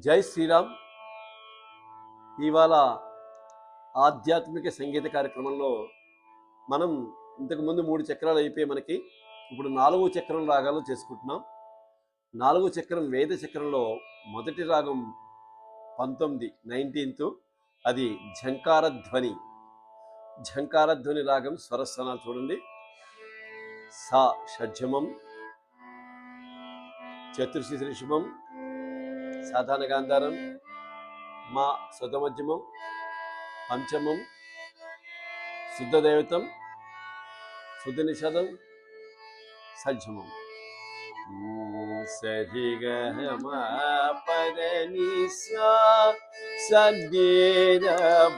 జై శ్రీరామ్. ఇవాళ ఆధ్యాత్మిక సంగీత కార్యక్రమంలో మనం ఇంతకుముందు 3 చక్రాలు అయిపోయి మనకి ఇప్పుడు 4వ చక్రం రాగాలు చేసుకుంటున్నాం. 4వ చక్రం వేద చక్రంలో మొదటి రాగం 19th అది ఝంకారధ్వని. ఝంకారధ్వని రాగం స్వరస్థానాలు చూడండి. సా షడ్జమం, చతుర్శి రిషభం, సాధారణ గాంధారం, మా శుద్ధమధ్యమం, పంచమం, శుద్ధ దైవతం, శుద్ధ నిషాదం, సజ్జమం. సరి గ మ పద ని సా సని ర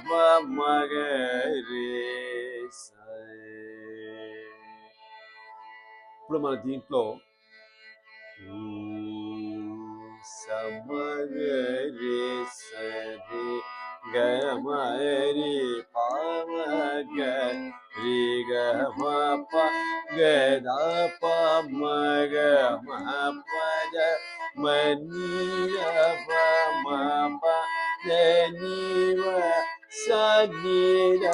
ప మ గ రే స. ఇప్పుడు మన దీంట్లో సమగరి సరి గమరి పమగ రి గమ ప గద ప మగ మ పద మని ప మ ప ని వ సని ర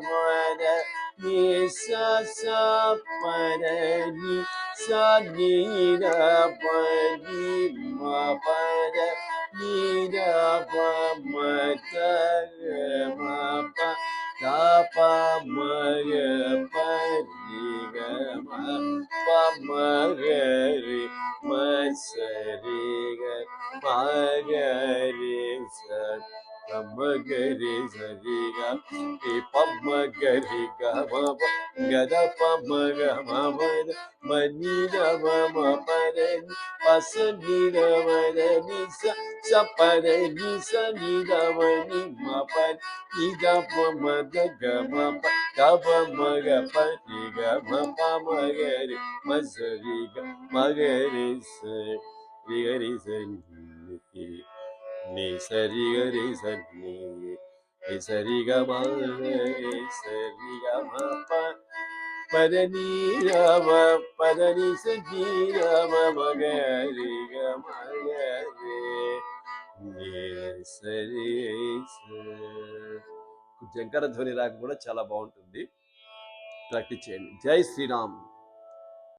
మద ని స స పద ని సని ర పని మ పద ని ర ప మ త మ ప త ప మ గ ప రి గ మ ప మ గ రి మ స రి గ మ గ రి స ప మ గ రి స రి గ రి ప మ గ రి గ మ ప గ ద ప మ గ మ మ ద మ ని ద మ మ ప ద ని ప స ని ద మ ద ని స స ప ద ని స ని ద మ ని మ ప ని ద ప మ ద గ మ ప ద ప మ గ ప రి గ మ ప మ గ రి మ స రి గ మ గ రి స రి గ రి స ని స రి గ రి స ని ని స రి గ మ రి స రి గ మ ప పద ని ర మ పద ని స ని ర మ మ గ రి గ మ గ రి ని స రి స. జంకర ధ్వని రాగం కూడా చాలా బాగుంటుంది. ప్రాక్టీస్ చేయండి. జై శ్రీరామ్.